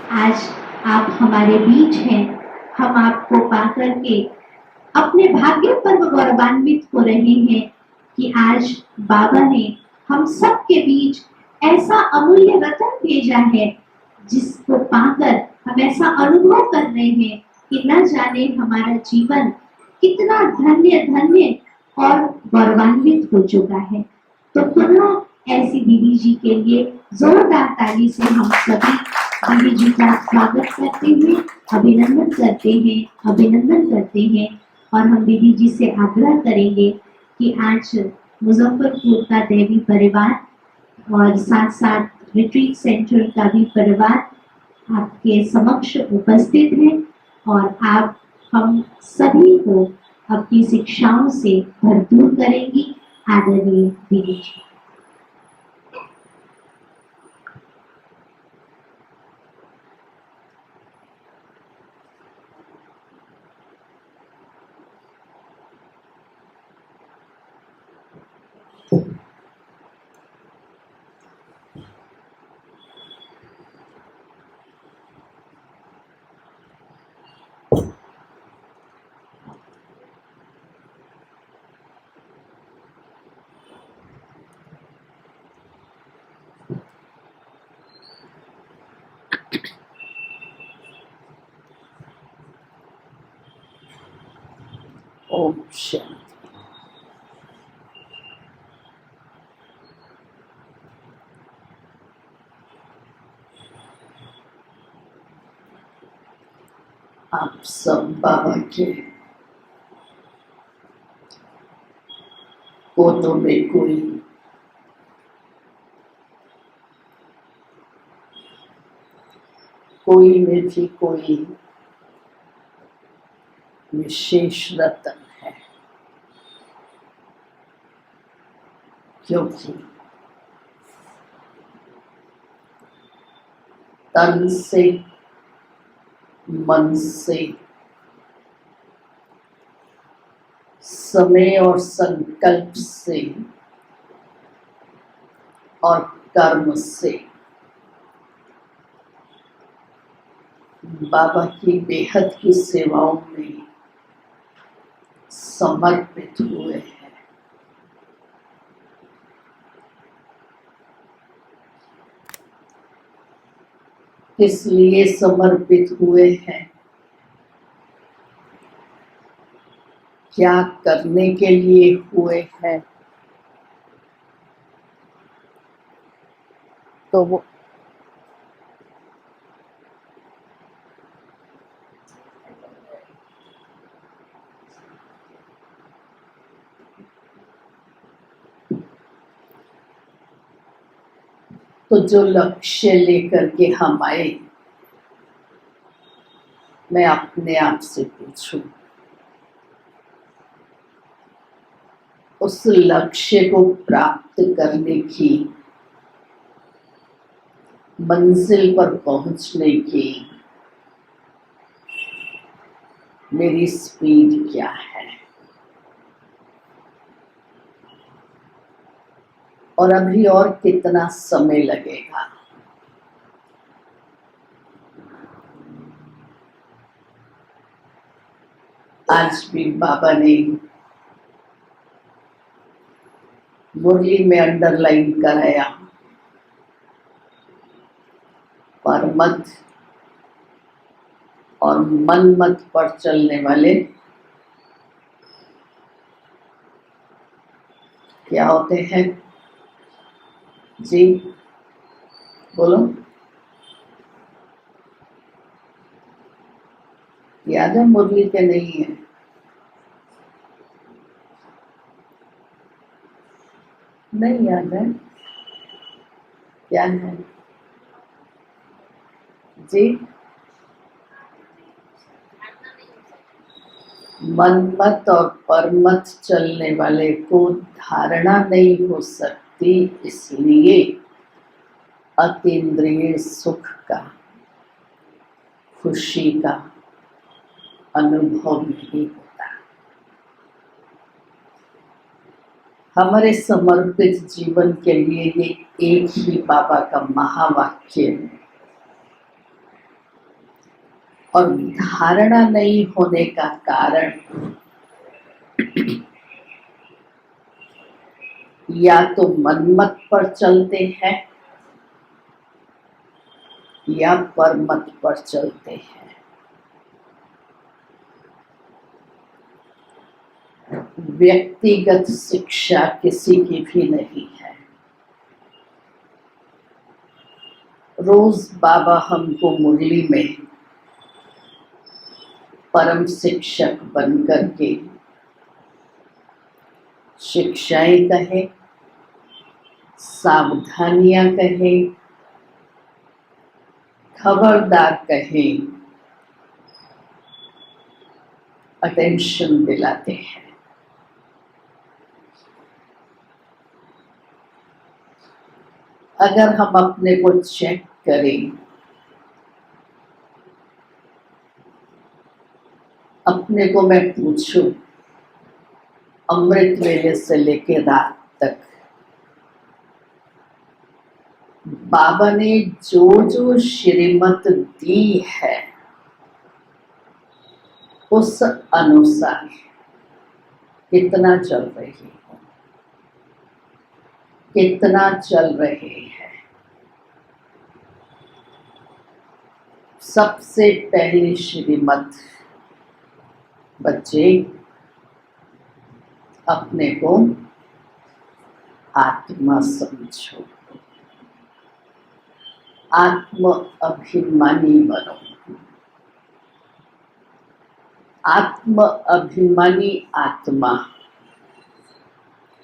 आज आप हमारे बीच हैं। हम आपको पाकर के अपने भाग्य पर गौरवान्वित हो रहे हैं कि आज बाबा ने हम सब के बीच ऐसा अमूल्य रतन भेजा है, जिसको पाकर हम ऐसा अनुभव कर रहे हैं कि न जाने हमारा जीवन कितना धन्य धन्य और गौरवान्वित हो चुका है। तो पुनः ऐसी दीदी जी के लिए जोरदार ताली से हम सभी दीदी जी का स्वागत करते हैं, अभिनंदन करते हैं। और हम दीदी जी से आग्रह करेंगे कि आज मुजफ्फरपुर का देवी परिवार और साथ साथ रिट्रीट सेंटर का भी परिवार आपके समक्ष उपस्थित है और आप हम सभी को अपनी शिक्षाओं से भरपूर करेंगी। आदरणीय दीदी जी। ओम शांति। आप सब बाबा के कोटों में कोई में भी कोई विशेष रतन है, क्योंकि तन से, मन से, समय और संकल्प से और कर्म से बाबा की बेहद की सेवाओं में समर्पित हुए हैं। किस लिए समर्पित हुए हैं, क्या करने के लिए हुए हैं, तो वो जो लक्ष्य लेकर के हम आए, मैं अपने आप से पूछूं, उस लक्ष्य को प्राप्त करने की, मंजिल पर पहुंचने की मेरी स्पीड क्या है और अभी और कितना समय लगेगा। आज भी बाबा ने मुरली में अंडरलाइन कराया, पर मत और मन मत पर चलने वाले क्या होते हैं जी, बोलो। याद है मुरली के? नहीं है? नहीं याद है? क्या है जी? मनमत और परमत चलने वाले को धारणा नहीं हो सकती, इसलिए अतीन्द्रिय सुख का, खुशी का अनुभव नहीं होता। हमारे समर्पित जीवन के लिए ये एक ही बाबा का महावाक्य और धारणा नहीं होने का कारण या तो मनमत पर चलते हैं या परमत पर चलते हैं। व्यक्तिगत शिक्षा किसी की भी नहीं है। रोज बाबा हमको मुरली में परम शिक्षक बनकर के शिक्षाएं कहे, सावधानियां कहे, खबरदार कहे, अटेंशन दिलाते हैं। अगर हम अपने को चेक करें, अपने को मैं पूछूं, अमृत वेले से लेकर रात तक बाबा ने जो जो श्रीमत दी है उस अनुसार कितना चल रही है, कितना चल रहे हैं। सबसे पहली श्रीमत, बच्चे अपने को आत्मा समझो, आत्म अभिमानी बनो। आत्म अभिमानी आत्मा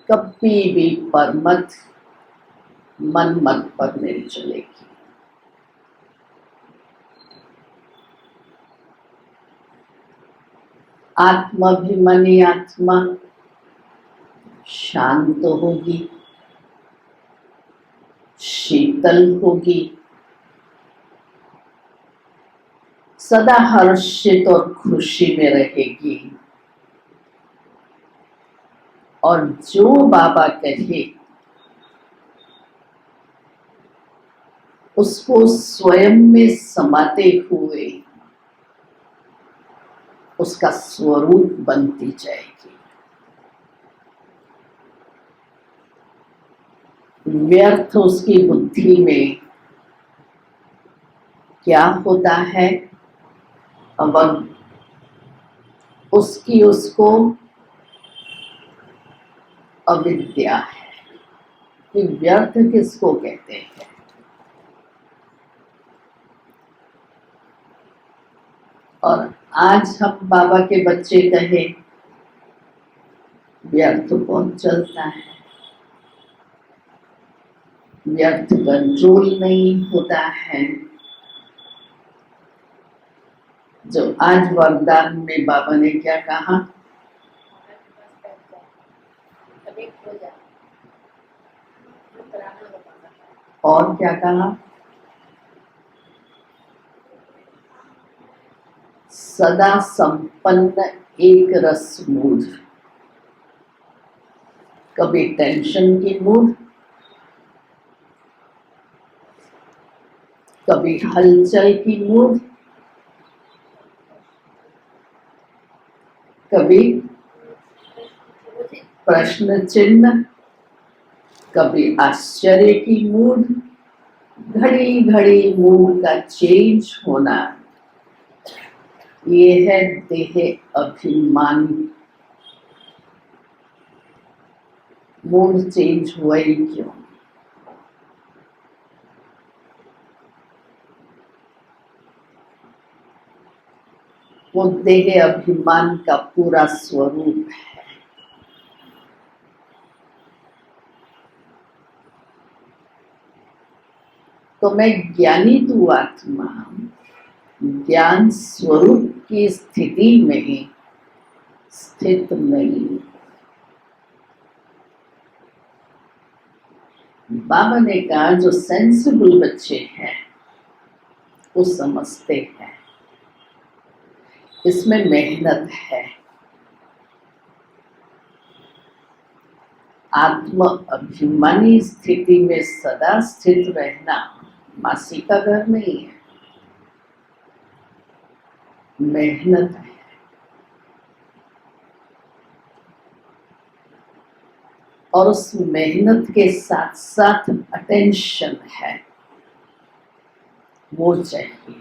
कभी भी परमत मनमत पर नहीं चलेगी। आत्माभिमानी आत्मा शांत होगी, शीतल होगी, सदा हर्षित और खुशी में रहेगी और जो बाबा कहे उसको स्वयं में समाते हुए उसका स्वरूप बनती जाएगी। व्यर्थ उसकी बुद्धि में क्या होता है, अब उसकी उसको अविद्या है कि व्यर्थ किसको कहते हैं। और आज हम बाबा के बच्चे कहे व्यर्थ कौन चलता है, व्यर्थ कंट्रोल नहीं होता है। जो आज वरदान में बाबा ने क्या कहा, और क्या कहा, सदा संपन्न एक रस मूड। कभी टेंशन की मूड, कभी हलचल की मूड, कभी प्रश्न चिन्ह, कभी आश्चर्य की मूड। घड़ी घड़ी मूड का चेंज होना, ये है देह अभिमान। मूड चेंज हुआ ही क्यों? वो देह अभिमान का पूरा स्वरूप है। तो मैं ज्ञानी तू आत्मा ज्ञान स्वरूप की स्थिति में स्थित नहीं। बाबा ने कहा जो सेंसिबल बच्चे हैं वो समझते हैं इसमें मेहनत है। आत्म अभिमानी स्थिति में सदा स्थित रहना मासी का घर नहीं है। मेहनत है, और उस मेहनत के साथ साथ अटेंशन है, वो चाहिए।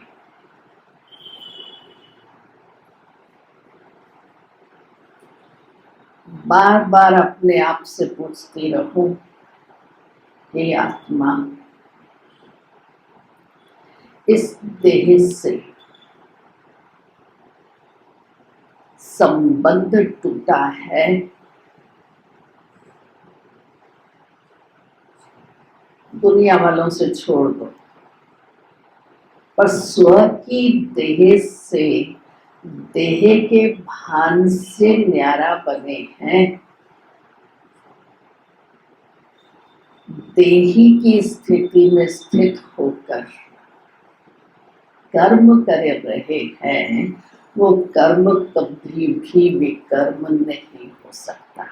बार बार अपने आप से पूछती रहूं, हे आत्मा, इस देह से संबंध टूटा है, दुनिया वालों से छोड़ दो, पर स्व की देह से, देह के भान से न्यारा बने हैं। देही की स्थिति में स्थित होकर कर्म कर रहे हैं, वो कर्म कभी भी विकर्म नहीं हो सकता,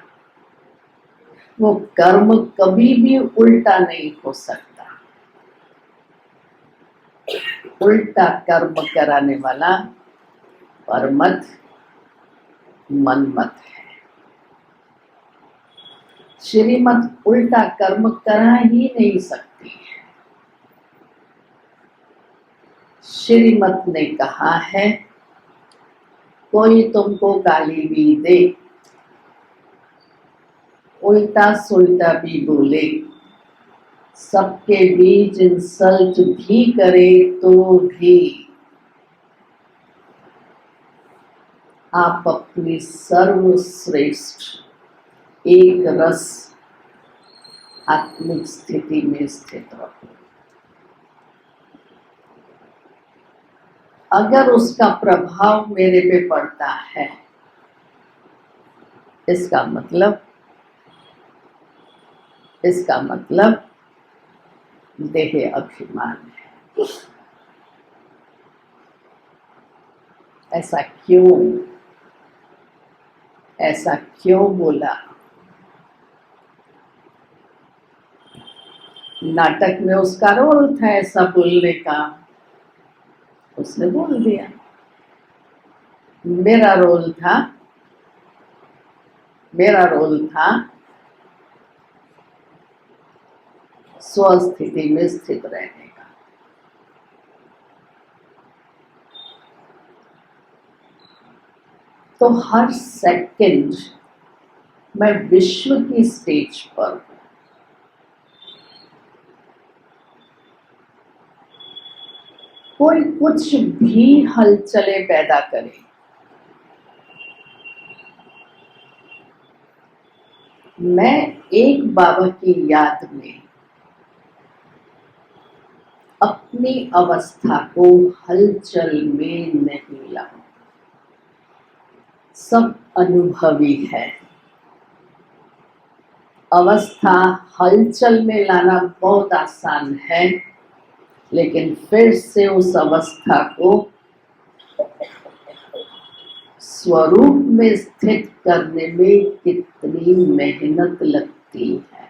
वो कर्म कभी भी उल्टा नहीं हो सकता। उल्टा कर्म कराने वाला परमत मनमत है। श्रीमत उल्टा कर्म करा ही नहीं सकती है। श्रीमत ने कहा है, कोई तुमको गाली भी दे, उल्टा सुल्टा भी बोले, सबके बीच इंसल्ट भी करे, तो भी आप अपनी सर्वश्रेष्ठ एक रस आत्मिक स्थिति में स्थित रहो। अगर उसका प्रभाव मेरे पे पड़ता है, इसका मतलब देह अभिमान है। ऐसा क्यों बोला? नाटक में उसका रोल था ऐसा बोलने का, उसने बोल दिया। मेरा रोल था स्वस्थिति में स्थित रहने का। तो हर सेकंड मैं विश्व की स्टेज पर हूं। कोई कुछ भी हलचलें पैदा करे, मैं एक बाबा की याद में अपनी अवस्था को हलचल में नहीं लाऊं। सब अनुभवी है। अवस्था हलचल में लाना बहुत आसान है, लेकिन फिर से उस अवस्था को स्वरूप में स्थित करने में कितनी मेहनत लगती है।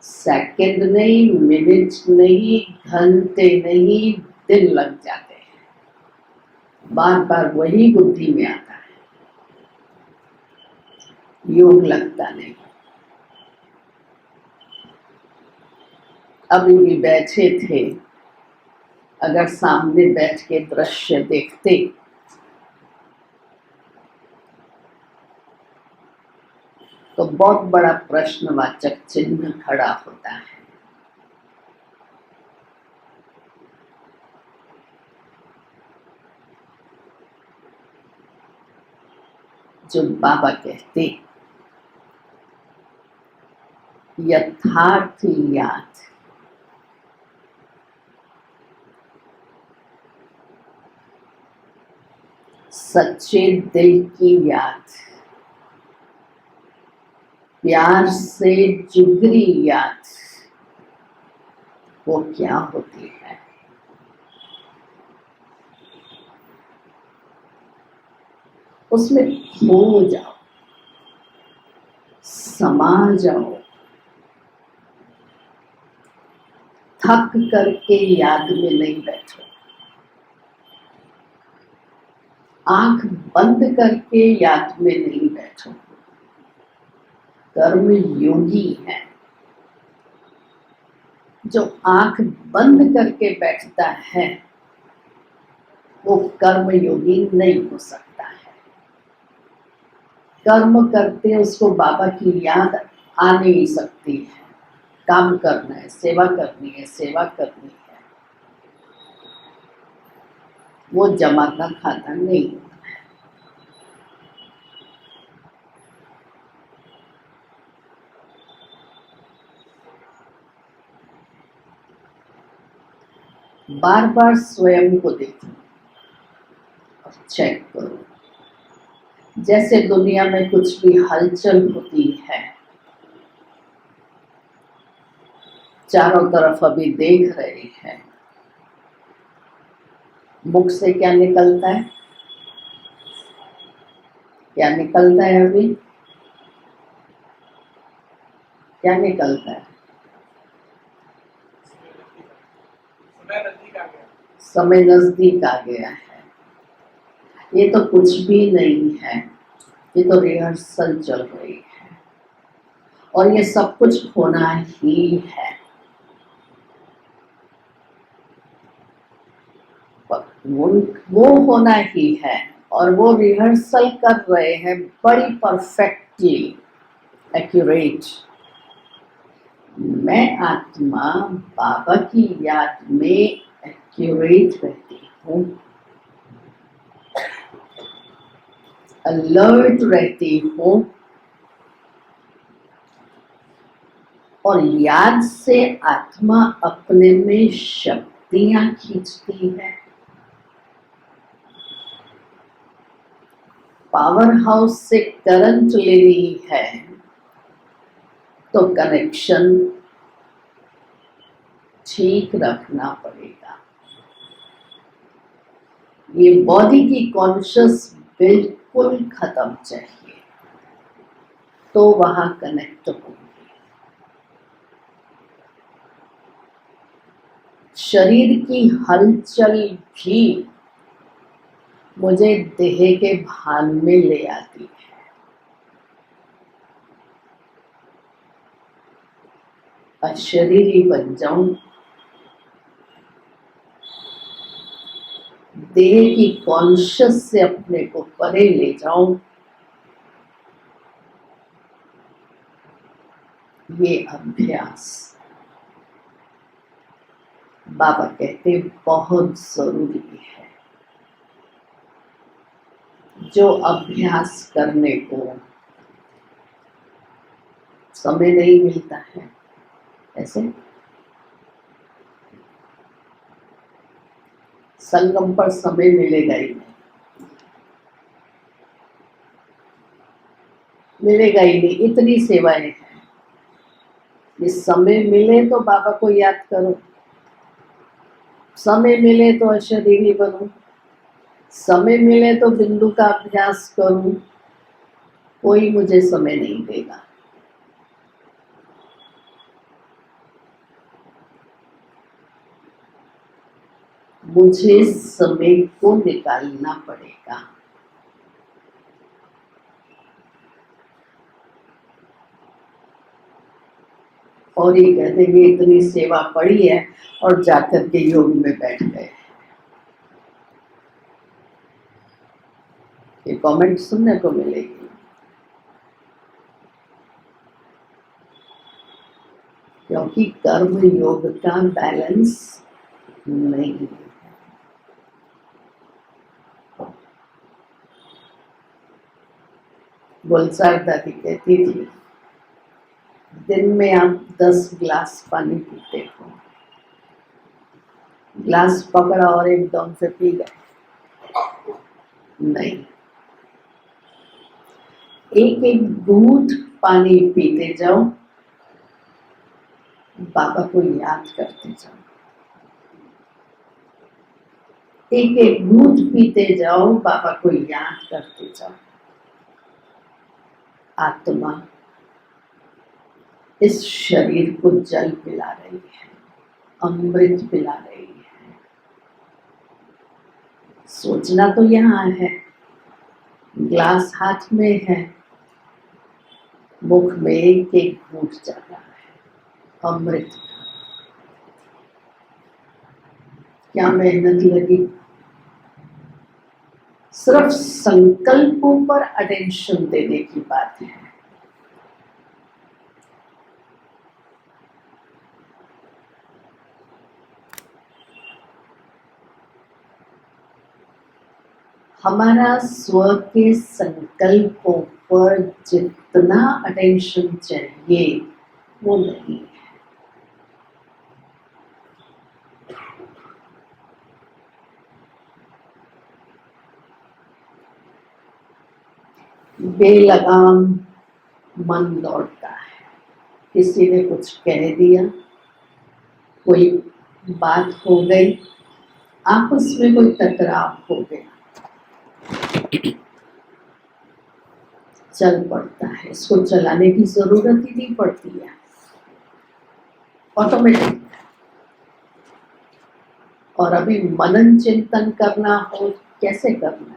सेकंड नहीं, मिनट नहीं, घंटे नहीं, दिन लग जाते हैं। बार बार वही बुद्धि में आता है, योग लगता नहीं। अभी भी बैठे थे, अगर सामने बैठ के दृश्य देखते तो बहुत बड़ा प्रश्नवाचक चिन्ह खड़ा होता है। जो बाबा कहते, यथार्थ याद, सच्चे दिल की याद, प्यार से जुगरी याद, वो क्या होती है? उसमें खो जाओ, समा जाओ, थक करके याद में नहीं बैठो। आंख बंद करके याद में नहीं बैठो। कर्म योगी है। जो आंख बंद करके बैठता है वो कर्म योगी नहीं हो सकता है। कर्म करते उसको बाबा की याद आ नहीं सकती है। काम करना है, सेवा करनी है, सेवा करनी है, वो जमा का खाता नहीं होता है। बार बार स्वयं को देखो और चेक करो। जैसे दुनिया में कुछ भी हलचल होती है, चारों तरफ अभी देख रहे हैं, मुख से क्या निकलता है? क्या निकलता है? अभी क्या निकलता है? समय नजदीक आ गया है। ये तो कुछ भी नहीं है, ये तो रिहर्सल चल रही है और ये सब कुछ होना ही है। वो होना ही है और वो रिहर्सल कर रहे हैं बड़ी परफेक्टली एक्यूरेट। मैं आत्मा बाबा की याद में एक्यूरेट रहती हूँ, अलर्ट रहती हूँ और याद से आत्मा अपने में शक्तियां खींचती है। पावर हाउस से करंट ले रही है तो कनेक्शन ठीक रखना पड़ेगा। ये बॉडी की कॉन्शियस बिल्कुल खत्म चाहिए तो वहां कनेक्ट होंगे। शरीर की हलचल भी मुझे देह के भान में ले आती है। अशरीरी बन जाऊं, देह की कॉन्शियस से अपने को परे ले जाऊं, ये अभ्यास बाबा कहते बहुत जरूरी है। जो अभ्यास करने को समय नहीं मिलता है, ऐसे संगम पर समय मिलेगा ही नहीं, मिलेगा ही नहीं। इतनी सेवाएं हैं। ये समय मिले तो बाबा को याद करो, समय मिले तो अशरीरी बनो, समय मिले तो बिंदु का अभ्यास करूं। कोई मुझे समय नहीं देगा। मुझे समय को निकालना पड़ेगा। और ये कहते हैं इतनी सेवा पड़ी है और जाकर के योग में बैठ गए। ये कमेंट सुनने को मिलेगी, क्योंकि कर्म योग का बैलेंस नहीं है। गुलजार दादी कहती थी दिन में आप 10 गिलास पानी पीते हो, गिलास पकड़ा और एकदम से पी गए, नहीं, एक एक घूंट पानी पीते जाओ, बाबा को याद करते जाओ, एक एक घूंट पीते जाओ, बाबा को याद करते जाओ। आत्मा इस शरीर को जल पिला रही है, अमृत पिला रही है। सोचना तो यहाँ है ग्लास हाथ में है, मुख में एक एक घूंट जा रहा है अमृत का। क्या मेहनत लगी, सिर्फ संकल्पों पर अटेंशन देने की बात है। हमारा स्व के संकल्पों पर जितना अटेंशन चाहिए वो नहीं है। बेलगाम मन दौड़ता है, किसी ने कुछ कह दिया, कोई बात हो गई, आपस में कोई टकराव हो गया, चल पड़ता है। इसको चलाने की जरूरत ही नहीं पड़ती है, ऑटोमेटिक। और अभी मनन चिंतन करना हो, कैसे करना है?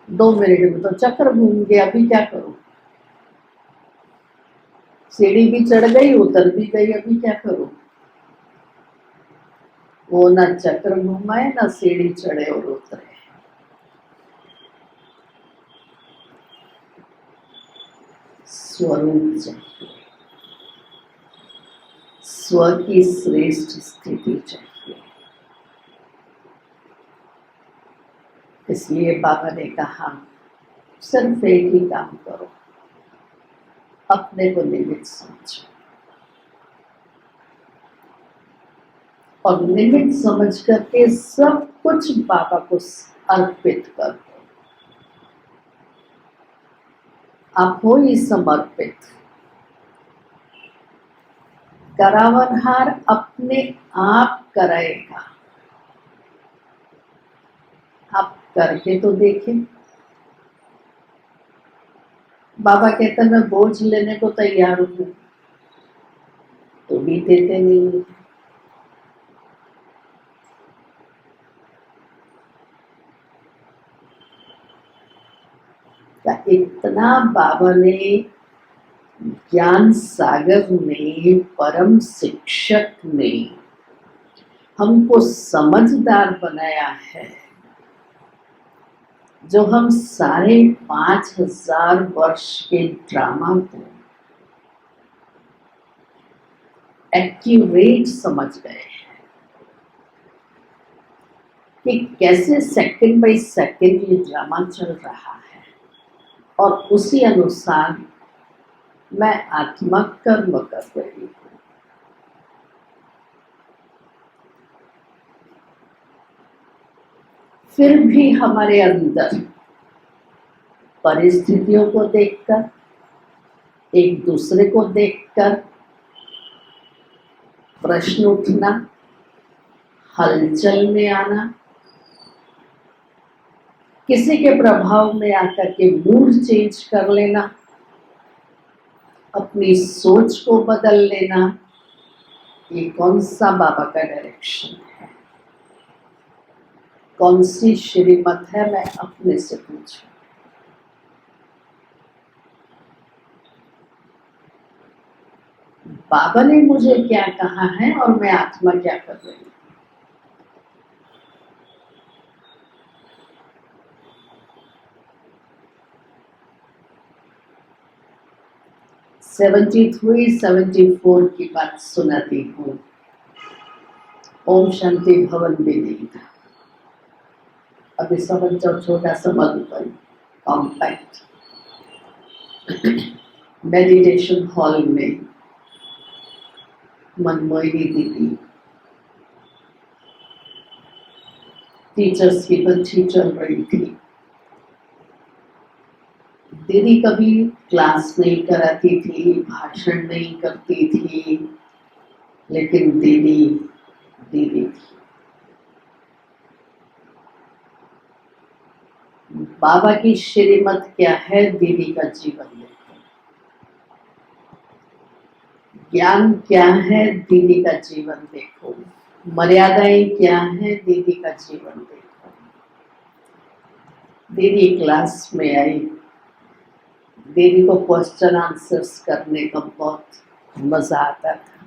2 मिनट में तो चक्र घूम गया, अभी क्या करूं? सीढ़ी भी चढ़ गई, उतर भी गई, अभी क्या करूं? वो ना चक्र घुमाए, ना सीढ़ी चढ़े और उतरे। स्वरूप चाहिए, स्व की श्रेष्ठ स्थिति चाहिए। इसलिए बाबा ने कहा सिर्फ एक ही काम करो, अपने को निमित्त समझो, और निमित्त समझ करके सब कुछ बाबा को अर्पित कर दो। आप हो ही समर्पित। करावनहार अपने आप कराएगा, आप करके तो देखें। बाबा कहते हैं मैं बोझ लेने को तैयार हूं, तो भी देते नहीं। इतना बाबा ने, ज्ञान सागर ने, परम शिक्षक ने हमको समझदार बनाया है, जो हम 5,500 वर्ष के ड्रामा को एक्यूरेट समझ गए हैं कि कैसे सेकंड बाय सेकंड ये ड्रामा चल रहा है, और उसी अनुसार मैं आत्मा कर्म कर रही हूँ। फिर भी हमारे अंदर परिस्थितियों को देखकर, एक दूसरे को देखकर प्रश्न उठना, हलचल में आना, किसी के प्रभाव में आकर के मूड चेंज कर लेना, अपनी सोच को बदल लेना, ये कौन सा बाबा का डायरेक्शन है? कौन सी श्रीमत है? मैं अपने से पूछूं। बाबा ने मुझे क्या कहा है और मैं आत्मा क्या कर रही हूं? (73, 74 की बात सुनाती हूँ। ओम शांति भवन भी नहीं था, अभी समझ जाओ, छोटा सा मधुबन कॉम्पैक्ट मेडिटेशन हॉल में मनमोहिनी दीदी टीचर्स की बच्ची चल रही थी। दीदी कभी क्लास नहीं कराती थी, भाषण नहीं करती थी, लेकिन दीदी दीदी थी। बाबा की श्रीमत क्या है? दीदी का जीवन देखो। ज्ञान क्या है? दीदी का जीवन देखो। मर्यादाएं क्या है? दीदी का जीवन देखो। दीदी क्लास में आई, दीदी को क्वेश्चन आंसर्स करने का बहुत मजा आता था।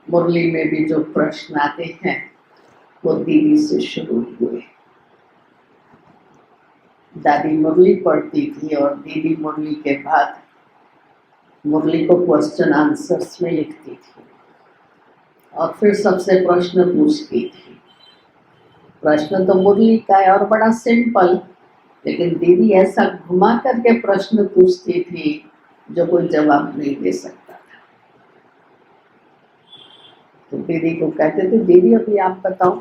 मुरली में भी जो प्रश्न आते हैं वो दीदी से शुरू हुए। दादी मुरली पढ़ती थी और दीदी मुरली के बाद मुरली को क्वेश्चन आंसर्स में लिखती थी और फिर सबसे प्रश्न पूछती थी। प्रश्न तो मुरली का है और बड़ा सिंपल, लेकिन दीदी ऐसा घुमा करके प्रश्न पूछती थी जो कोई जवाब नहीं दे सकता था। तो दीदी को कहते थे, दीदी अभी आप बताओ।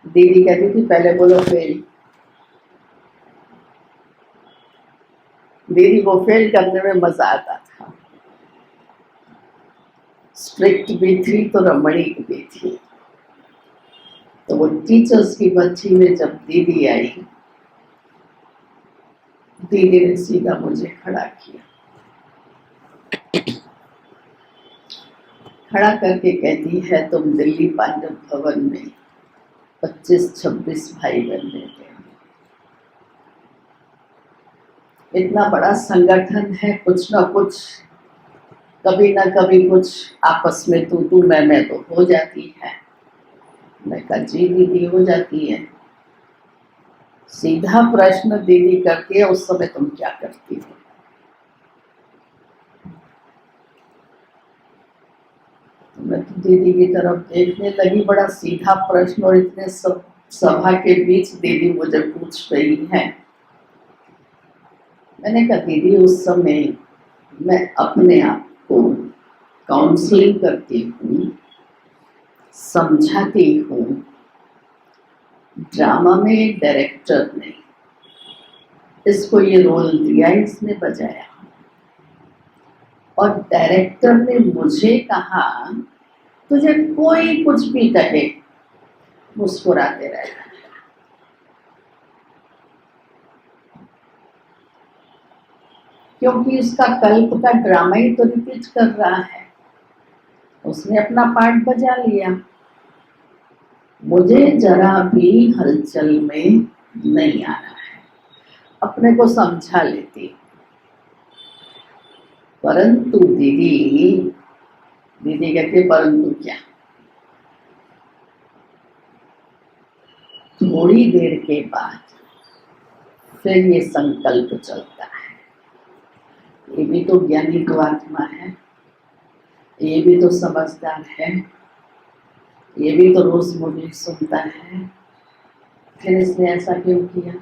दीदी कहती थी, पहले बोलो फेल। दीदी को फेल करने में मजा आता था। स्ट्रिक्ट भी थी तो रमणीक भी थी। तो वो टीचर्स की बच्ची में जब दीदी आई, दीदी ने सीधा मुझे खड़ा किया, खड़ा करके कहती है, तुम दिल्ली पांडव भवन में 25-26 भाई बहन थे। इतना बड़ा संगठन है, कुछ ना कुछ कभी ना कभी कुछ आपस में तू मैं तो हो जाती है। मैं कहा जी दीदी हो जाती है। सीधा प्रश्न दीदी करती है, उस समय तुम क्या करती हो? मैं तो दीदी की तरफ देखने लगी, बड़ा सीधा प्रश्न और इतने सब सभा के बीच दीदी मुझे पूछ रही है। मैंने कहा दीदी उस समय मैं अपने आप को काउंसलिंग करती हूँ, समझाती हूँ। ड्रामा में एक डायरेक्टर ने इसको ये रोल दिया, इसने बजाया और डायरेक्टर ने मुझे कहा तुझे कोई कुछ भी कहे मुस्कुराते रहना। क्योंकि उसका कल्प का ड्रामा ही तो रिपीट कर रहा है, उसने अपना पार्ट बजा लिया। मुझे जरा भी हलचल में नहीं आना है, अपने को समझा लेती। परंतु दीदी कहती, परंतु क्या? थोड़ी देर के बाद फिर ये संकल्प चलता है, ये भी तो ज्ञानी तो आत्मा है, ये भी तो समझदार है, ये भी तो रोज मुरली सुनता है, फिर इसने ऐसा क्यों किया?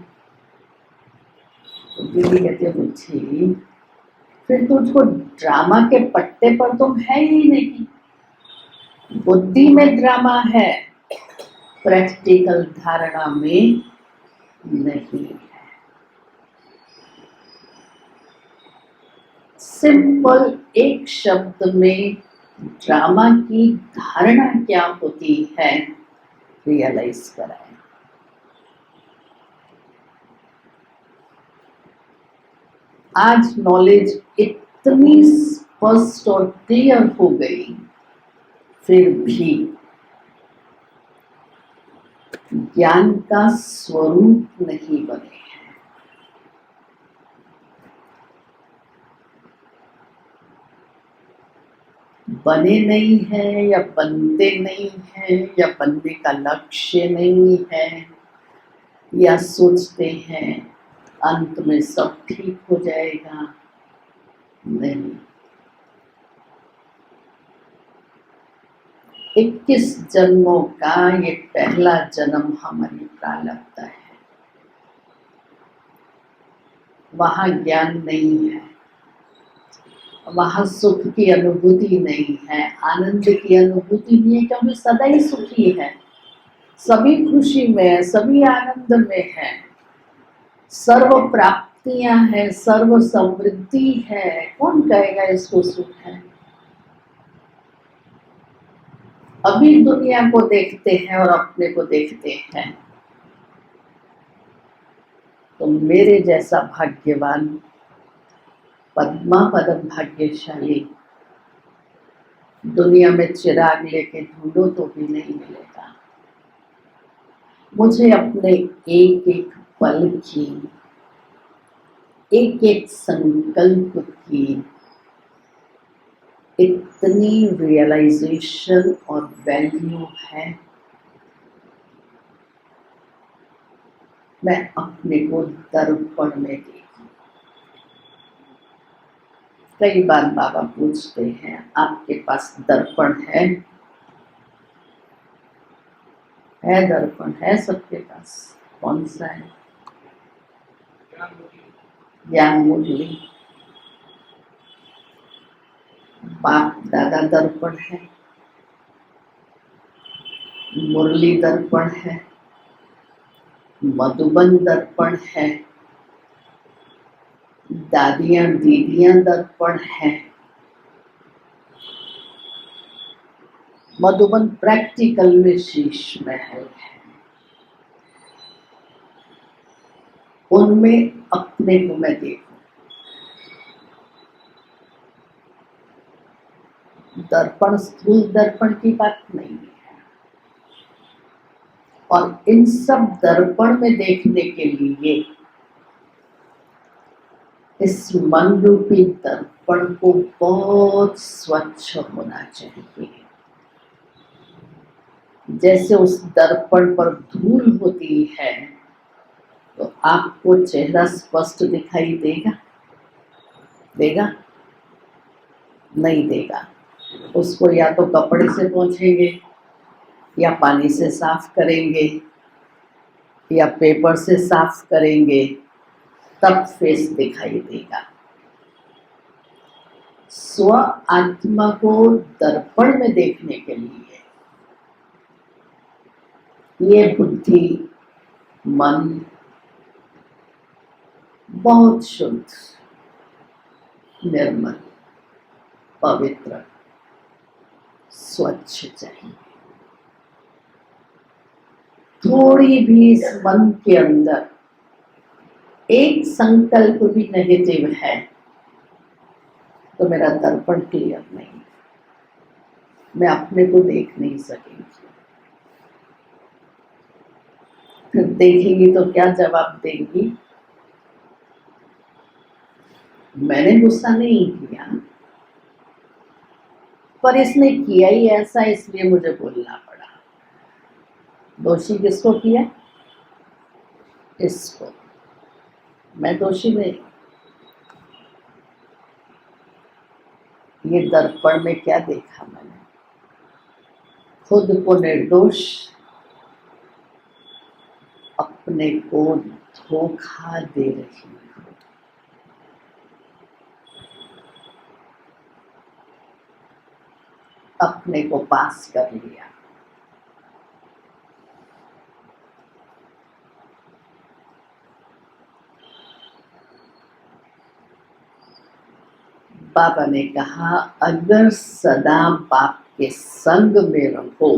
तो दीदी कहती है, बुझी फिर तुझको ड्रामा के पट्टे पर तुम है ही नहीं। बुद्धि में ड्रामा है, प्रैक्टिकल धारणा में नहीं है। सिंपल एक शब्द में ड्रामा की धारणा क्या होती है रियलाइज कराएं। आज नॉलेज इतनी स्पष्ट और क्लियर हो गई, फिर भी ज्ञान का स्वरूप नहीं बने हैं। बने नहीं है या बनते नहीं है या बनने का लक्ष्य नहीं है, या सोचते हैं अंत में सब ठीक हो जाएगा। नहीं, 21 जन्मों का ये पहला जन्म हमारी प्रारब्ध है। वहां ज्ञान नहीं है, वहां सुख की अनुभूति नहीं है, आनंद की अनुभूति नहीं है, क्योंकि सदा ही सुखी है, सभी खुशी में है, सभी आनंद में है, सर्व प्राप्तियां हैं, सर्व समृद्धि है। कौन कहेगा इसको सुख है? अभी दुनिया को देखते हैं और अपने को देखते हैं, तो मेरे जैसा भाग्यवान, पद्मा पदम भाग्यशाली दुनिया में चिराग लेके ढूंढो तो भी नहीं मिलेगा। मुझे अपने एक एक पल की, एक एक संकल्प की इतनी रियलाइजेशन और वैल्यू है। मैं अपने को दर्पण में देखूं। कई बार बाबा पूछते हैं, आपके पास दर्पण है? है दर्पण, है सबके पास। कौन सा है? ज्ञान मुरली। बाप दादा दर्पण है, मुरली दर्पण है, मधुबन दर्पण है, दादियां दीदियां दर्पण है। मधुबन प्रैक्टिकल में शीश महल है। उनमें अपने को मैं देखूं। दर्पण स्थूल दर्पण की बात नहीं है। और इन सब दर्पण में देखने के लिए इस मन रूपी दर्पण को बहुत स्वच्छ होना चाहिए। जैसे उस दर्पण पर धूल होती है तो आपको चेहरा स्पष्ट दिखाई देगा? देगा? नहीं देगा। उसको या तो कपड़े से पोंछेंगे, या पानी से साफ करेंगे, या पेपर से साफ करेंगे, तब फेस दिखाई देगा। स्व आत्मा को दर्पण में देखने के लिए ये बुद्धि, मन बहुत शुद्ध, निर्मल, पवित्र, स्वच्छ चाहिए। थोड़ी भी इस मन के अंदर एक संकल्प भी नेगेटिव है तो मेरा दर्पण क्लियर नहीं, मैं अपने को देख नहीं सकेंगी। फिर देखेंगी तो क्या जवाब देंगी? मैंने गुस्सा नहीं किया, पर इसने किया ही ऐसा, इसलिए मुझे बोलना पड़ा। दोषी किसको किया? इसको। मैं दोषी नहीं। ये दर्पण में क्या देखा मैंने? खुद को निर्दोष, अपने को धोखा दे रही हूं। अपने को पास कर लिया। बाबा ने कहा, अगर सदा बाप के संग में रहो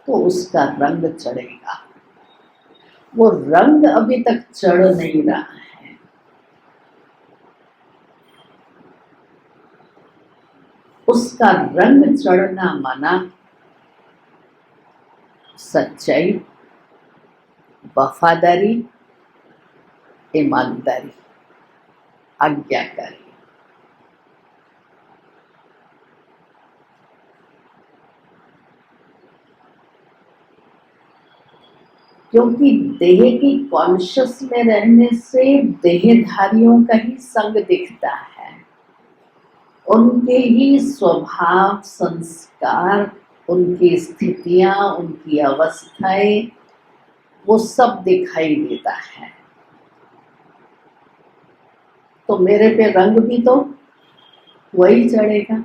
तो उसका रंग चढ़ेगा। वो रंग अभी तक चढ़ नहीं रहा है। उसका रंग चढ़ना माना सच्चाई, वफादारी, ईमानदारी, आज्ञाकारी। क्योंकि देह की कॉन्शियस में रहने से देहधारियों का ही संग दिखता है। उनके ही स्वभाव, संस्कार, उनकी स्थितियां, उनकी अवस्थाएं, वो सब दिखाई देता है। तो मेरे पे रंग भी तो वही चढ़ेगा।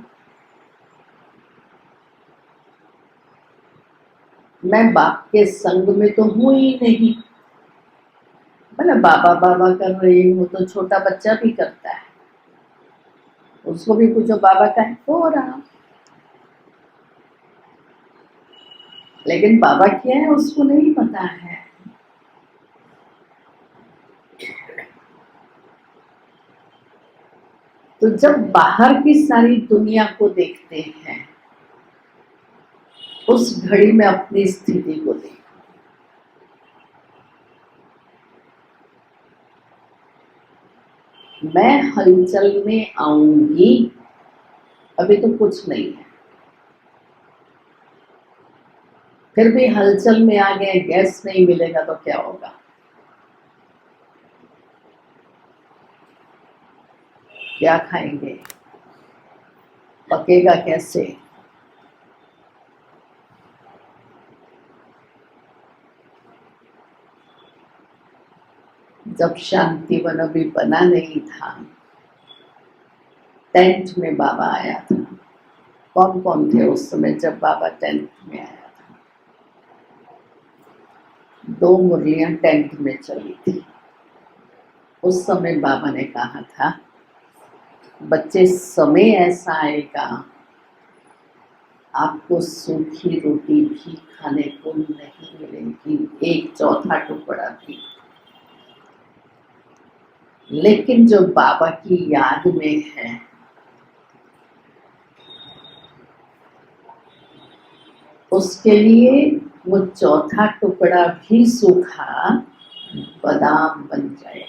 मैं बाप के संग में तो हूं ही नहीं। मतलब बाबा बाबा कर रही हूं तो छोटा बच्चा भी करता है, उसको भी पूछो बाबा का है, हो रहा। लेकिन बाबा क्या है उसको नहीं पता है। तो जब बाहर की सारी दुनिया को देखते हैं, उस घड़ी में अपनी स्थिति को देखो। मैं हलचल में आऊंगी, अभी तो कुछ नहीं है। फिर भी हलचल में आ गए, गैस नहीं मिलेगा तो क्या होगा? क्या खाएंगे? पकेगा कैसे? जब शांतिवन अभी बना नहीं था, टेंथ में बाबा आया था। कौन कौन थे उस समय जब बाबा टेंथ में आया था? 2 मुरलियां टेंथ में चली थी। उस समय बाबा ने कहा था, बच्चे समय ऐसा आएगा आपको सूखी रोटी भी खाने को नहीं मिलेगी, 1/4 टुकड़ा भी। लेकिन जो बाबा की याद में है, उसके लिए वो 1/4 टुकड़ा भी सूखा बादाम बन जाएगा।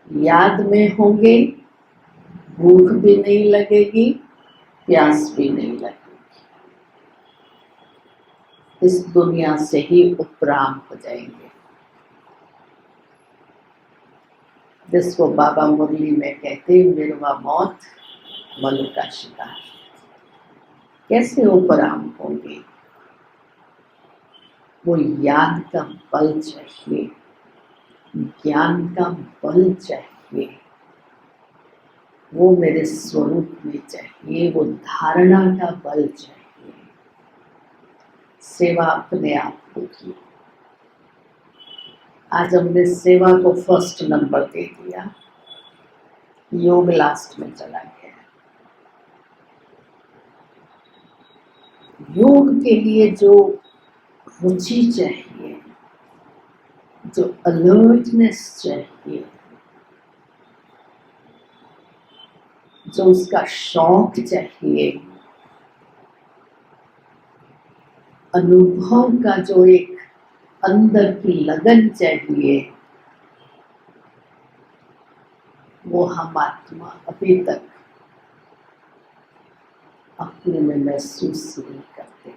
याद में होंगे, भूख भी नहीं लगेगी, प्यास भी नहीं लगेगी, इस दुनिया से ही उपराम हो जाएंगे। जिसको बाबा मुरली में कहते, मिर्वा मौत मल का शिकार। कैसे उपराम होंगे? वो याद का बल चाहिए, ज्ञान का बल चाहिए, वो मेरे स्वरूप में चाहिए, वो धारणा का बल चाहिए। सेवा अपने आप होगी। आज हमने सेवा को फर्स्ट नंबर दे दिया, योग लास्ट में चला गया। योग के लिए जो रुचि चाहिए, जो अलर्टनेस चाहिए, जो उसका शौक चाहिए, अनुभव का जो एक अंदर की लगन चाहिए, वो हम आत्मा अभी तक अपने में महसूस नहीं करते।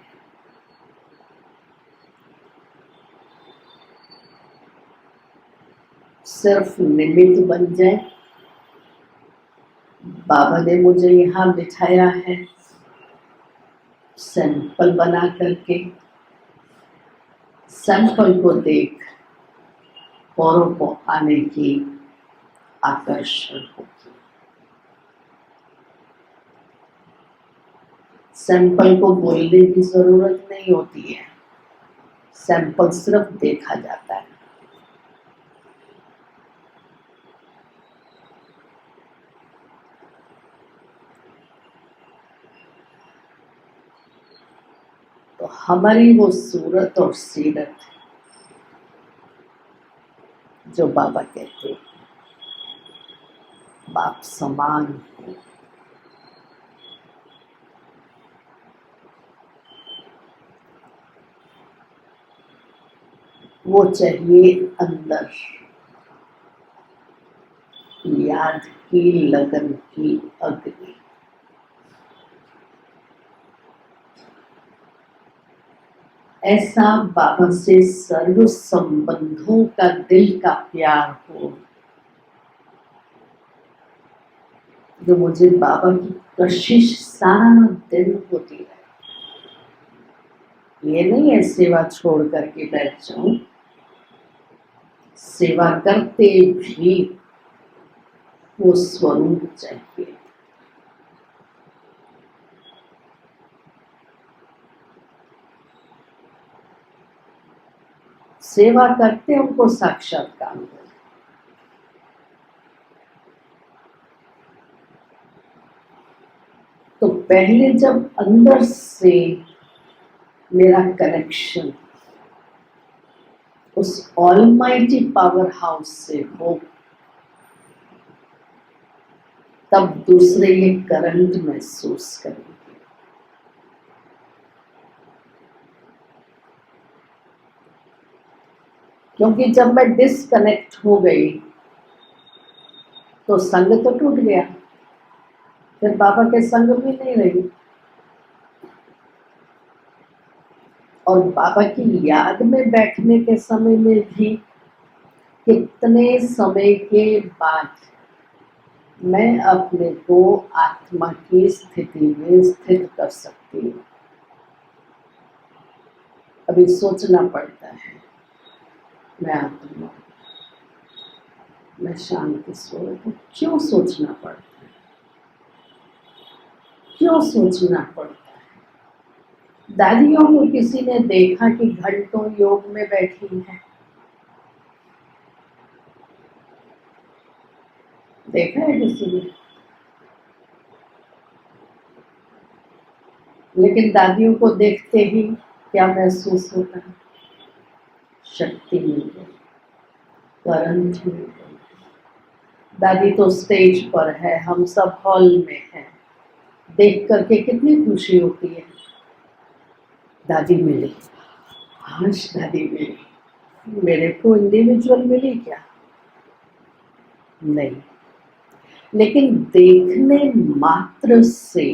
सिर्फ निमित्त बन जाए। बाबा ने मुझे यहाँ बिठाया है सैंपल बना करके, सैंपल को देख औरों को आने की आकर्षण होगी। सैंपल को बोलने की जरूरत नहीं होती है, सैंपल सिर्फ देखा जाता है। तो हमारी वो सूरत और सीरत जो बाबा कहते बाप समान हो, वो चाहिए अंदर याद की लगन की अग्नि। ऐसा बाबा से सर्व संबंधों का दिल का प्यार हो, जो मुझे बाबा की कशिश सारा दिन होती है। ये नहीं है सेवा छोड़ करके बैठ जाऊं, सेवा करते भी वो स्वरूप चाहिए। सेवा करते उनको साक्षात्कार हो। तो पहले जब अंदर से मेरा कनेक्शन उस ऑलमाइटी पावर हाउस से हो, तब दूसरे ये करंट महसूस करेंगे। क्योंकि जब मैं डिसकनेक्ट हो गई तो संग तो टूट गया, फिर बाबा के संग भी नहीं रही। और बाबा की याद में बैठने के समय में भी कितने समय के बाद मैं अपने को आत्मा की स्थिति में स्थित कर सकती हूँ। अभी सोचना पड़ता है, मैं आत्मा, मैं शांति स्वरूप हूँ। क्यों सोचना पड़ता है? क्यों सोचना पड़ता है? दादियों को किसी ने देखा कि घंटों योग में बैठी है? देखा है किसी ने? लेकिन दादियों को देखते ही क्या महसूस होता है? शक्ति मिल गई, करंट मिल गई। दादी तो स्टेज पर है, हम सब हॉल में हैं। देख करके कितनी खुशी होती है। दादी मिली, हाश दादी मिली। मेरे को इंडिविजुअल मिली क्या? नहीं, लेकिन देखने मात्र से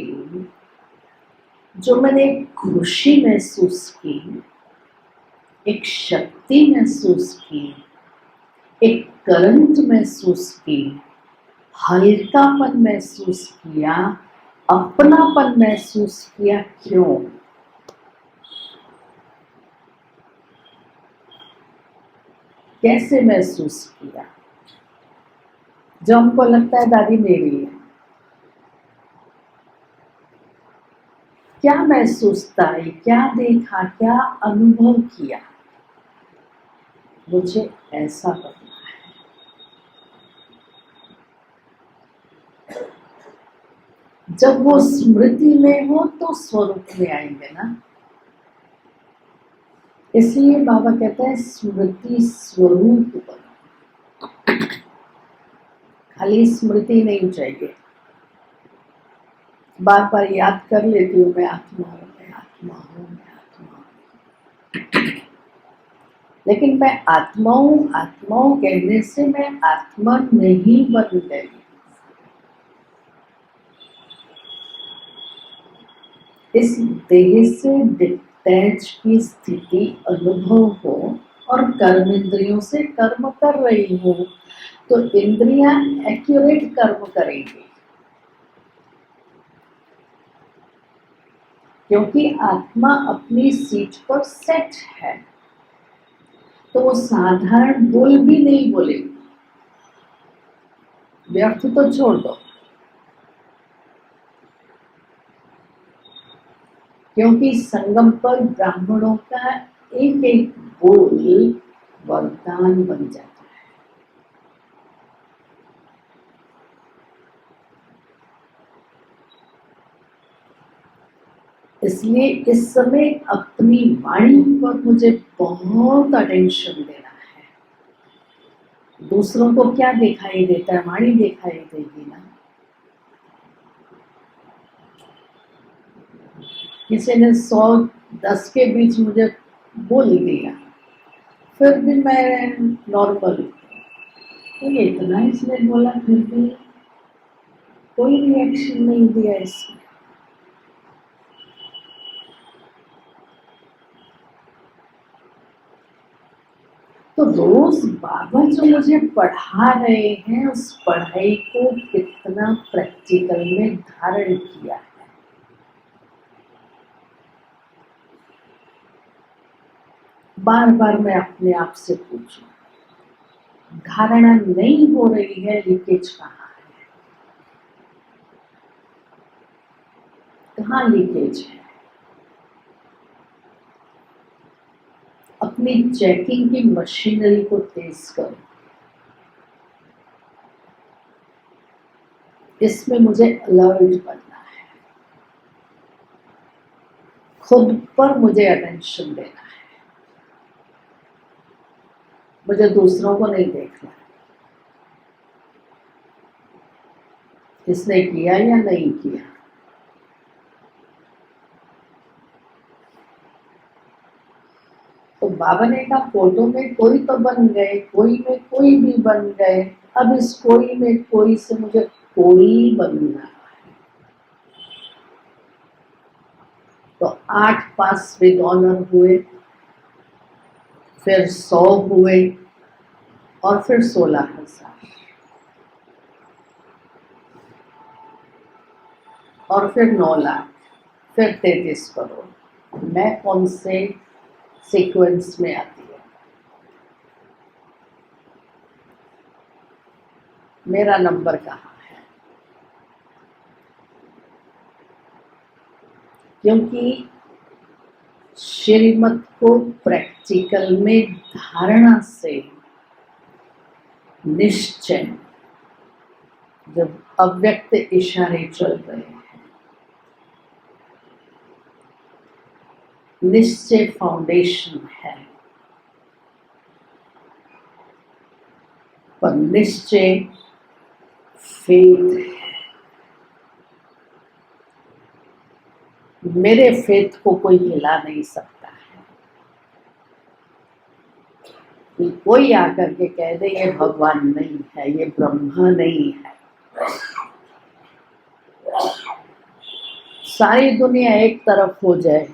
जो मैंने खुशी महसूस की, एक शक्ति महसूस की, एक करंट महसूस की, हल्कापन महसूस किया, अपनापन महसूस किया। क्यों? कैसे महसूस किया? जो हमको लगता है दादी मेरी है। क्या महसूस था, क्या देखा, क्या अनुभव किया? मुझे ऐसा करना है। जब वो स्मृति में हो तो स्वरूप में आएंगे ना। इसलिए बाबा कहते हैं स्मृति स्वरूप बनो। खाली स्मृति नहीं चाहिए, बार बार याद कर लेती हूँ, मैं आत्मा हूँ, मैं आत्मा हूँ, मैं आत्मा हूँ। लेकिन मैं आत्मा हूँ कहने से मैं आत्मा नहीं बन गई। इस देह से डिटैच की स्थिति अनुभव हो और कर्म इंद्रियों से कर्म कर रही हूँ, तो इंद्रियां एक्यूरेट कर्म करेंगी, क्योंकि आत्मा अपनी सीट पर सेट है। तो वो साधारण बोल भी नहीं बोलेगी, व्यर्थ तो छोड़ दो, क्योंकि संगम पर ब्राह्मणों का एक एक बोल वरदान बन जाता है। इसलिए इस समय अपनी वाणी पर मुझे बहुत अटेंशन देना है। दूसरों को क्या दिखाई देता है? वाणी दिखाई देगी ना। किसी ने 100-10 के बीच मुझे बोल दिया, फिर भी मैं नॉर्मल, तो ये इतना इसने बोला फिर भी कोई रिएक्शन नहीं दिया इसने। तो रोज बाबा जो मुझे पढ़ा रहे हैं, उस पढ़ाई को कितना प्रैक्टिकल में धारण किया है। बार बार मैं अपने आप से पूछूं, धारणा नहीं हो रही है, लीकेज कहाँ है? कहाँ लीकेज है? अपनी चेकिंग की मशीनरी को तेज करो। इसमें मुझे अलर्ट बनना है, खुद पर मुझे अटेंशन देना है, मुझे दूसरों को नहीं देखना है, इसने किया या नहीं किया। तो बाबा ने कहा फोटो में कोई तो बन गए, कोई में कोई भी बन गए, अब इस कोई में कोई से मुझे कोई बनना है। तो 8 पास विद ऑनर हुए, फिर 100 हुए और फिर 16,000 और फिर 9 लाख, फिर 33 करोड़। मैं कौन से सीक्वेंस में आती है? मेरा नंबर कहाँ है? क्योंकि श्रीमत को प्रैक्टिकल में धारणा से निश्चय, जब अव्यक्त इशारे चल रहे हैं, निश्चय फाउंडेशन है, पर निश्चय फेथ है। मेरे फेथ को कोई हिला नहीं सकता है कि कोई आकर के कह दे ये भगवान नहीं है, ये ब्रह्मा नहीं है। सारी दुनिया एक तरफ हो जाए,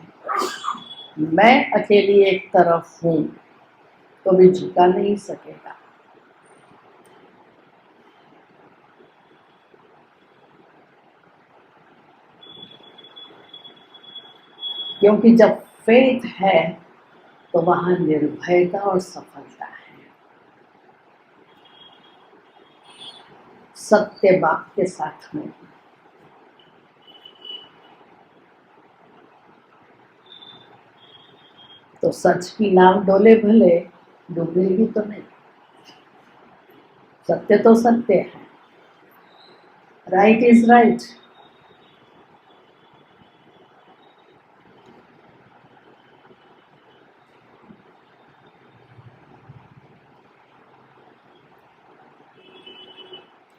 मैं अकेली एक तरफ हूं, तो भी झुका नहीं सकेगा। क्योंकि जब फेथ है तो वहां निर्भयता और सफलता है। सत्य बाप के साथ में तो सच की नाव डोले भले, डूबेगी तो नहीं। सत्य तो सत्य है, राइट इज राइट।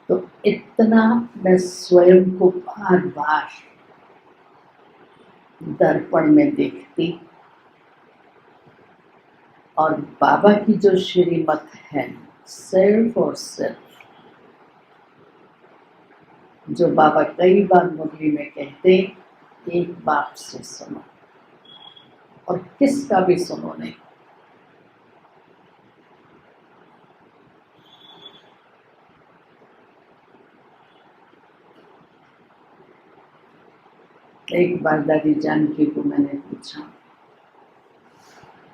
तो इतना मैं स्वयं को बार बार दर्पण में देखती, और बाबा की जो श्रीमत है सिर्फ और सिर्फ, जो बाबा कई बार मुरली में कहते, एक बाप से सुनो और किसका भी सुनो नहीं। एक बार दादी जानकी को मैंने पूछा,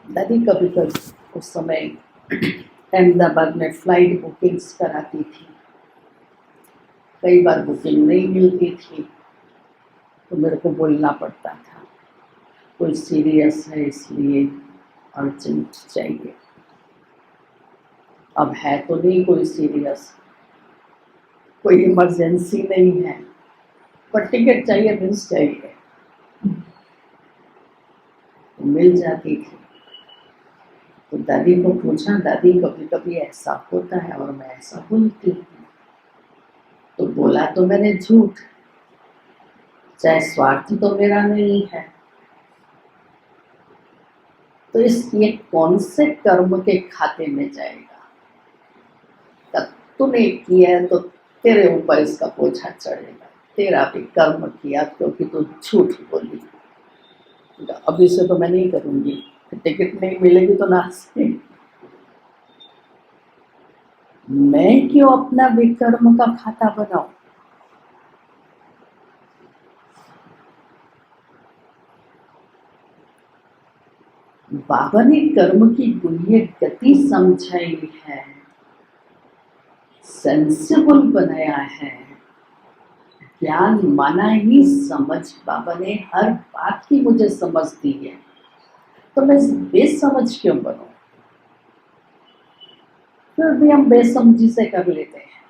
दादी कभी कभी उस समय अहमदाबाद में फ्लाइट बुकिंग्स कराती थी, कई बार बुकिंग नहीं मिलती थी, तो मेरे को बोलना पड़ता था कोई सीरियस है इसलिए अर्जेंट चाहिए। अब है तो नहीं कोई सीरियस, कोई इमरजेंसी नहीं है, पर टिकट चाहिए, मिस चाहिए, तो मिल जाती थी। तो दादी को पूछा, दादी कभी कभी ऐसा होता है और मैं ऐसा बोलती हूँ, तो बोला तो मैंने झूठ, चाहे स्वार्थ तो मेरा नहीं है, तो ये कौन से कर्म के खाते में जाएगा? तूने किया है तो तेरे ऊपर इसका बोझा चढ़ेगा, तेरा भी कर्म किया क्योंकि तू झूठ बोली। अभी से तो मैं नहीं करूंगी, टिकट नहीं मिलेगी तो ना से मैं क्यों अपना विकर्म का खाता बनाऊं? बाबा ने कर्म की गुह्य गति समझाई है, सेंसिबल बनाया है, ज्ञान माना ही समझ। बाबा ने हर बात की मुझे समझ दी है, तो मैं बेसमझ क्यों बनूं? फिर भी हम बेसमझी से कर लेते हैं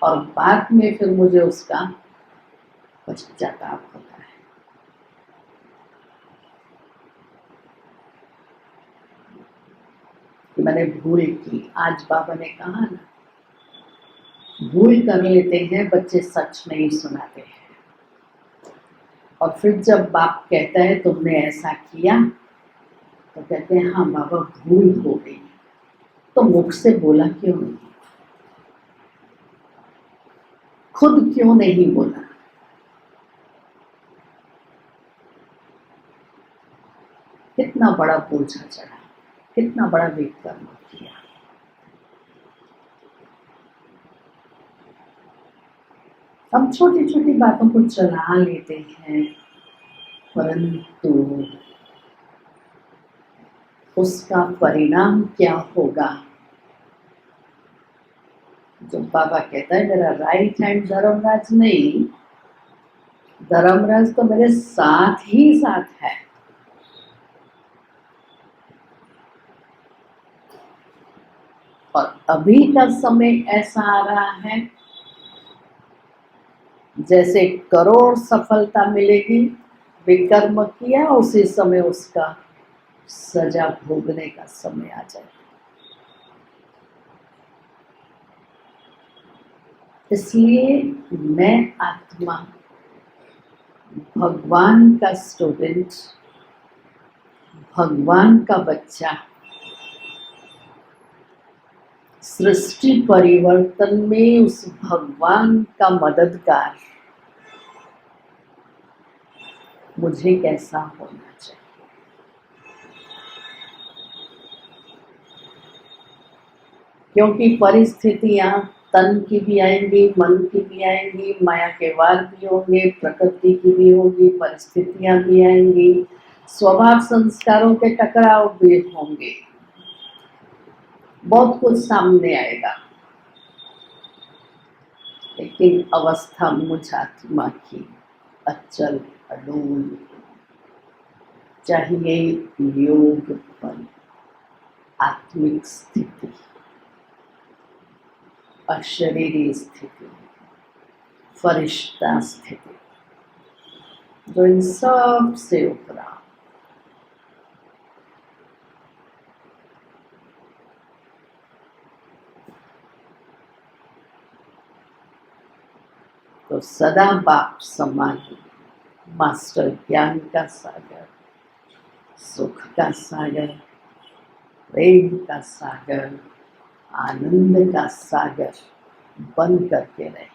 और बाद में फिर मुझे उसका पश्चाताप होता है। मैंने भूल की। आज बाबा ने कहा ना, भूल कर लेते हैं बच्चे, सच नहीं सुनाते हैं। और फिर जब बाप कहता है तुमने ऐसा किया, तो कहते हैं हाँ बाबा भूल हो गई, तो मुख से बोला क्यों नहीं, खुद क्यों नहीं बोला? कितना बड़ा बोझा चढ़ा, कितना बड़ा विक्रम किया। हम छोटी छोटी बातों को चला लेते हैं, परंतु उसका परिणाम क्या होगा? जो बाबा कहता है मेरा राइट हैंड धर्मराज नहीं, धर्मराज तो मेरे साथ ही साथ है। और अभी का समय ऐसा आ रहा है जैसे करोड़ सफलता मिलेगी, विकर्म किया उसी समय उसका सजा भोगने का समय आ जाए। इसलिए मैं आत्मा भगवान का स्टूडेंट, भगवान का बच्चा, सृष्टि परिवर्तन में उस भगवान का मददगार मुझे कैसा होना चाहिए? क्योंकि परिस्थितियां तन की भी आएंगी, मन की भी आएंगी, माया के वार भी होंगे, प्रकृति की भी होगी, परिस्थितियां भी आएंगी, स्वभाव संस्कारों के टकराव भी होंगे, बहुत कुछ सामने आएगा। लेकिन अवस्था मुझ आत्मा की अचल अडोल चाहिए, योग बल, आत्मिक स्थिति, अशरीरी स्थिति, फरिश्ता स्थिति, जो इन सब से उपरा। तो सदा बाप समान मास्टर ज्ञान का सागर, सुख का सागर, प्रेम का सागर, आनंद का सागर बन करके रहे,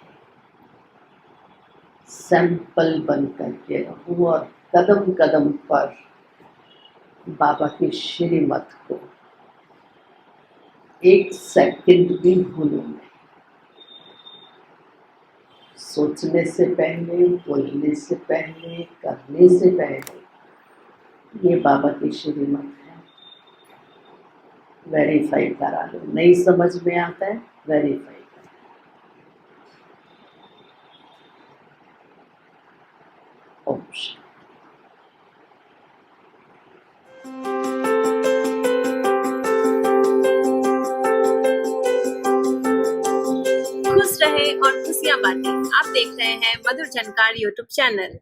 सैंपल बन करके रहूं और कदम कदम पर बाबा की श्रीमत को एक सेकंड भी भूलूं नहीं। सोचने से पहले, बोलने से पहले, करने से पहले ये बाबा की श्रीमत है, वेरीफाई करा लो। नहीं समझ में आता है, वेरीफाई करो। ओम शांति। खुश रहे और खुशियां बांटे। आप देख रहे हैं मधुर झनकार यूट्यूब चैनल।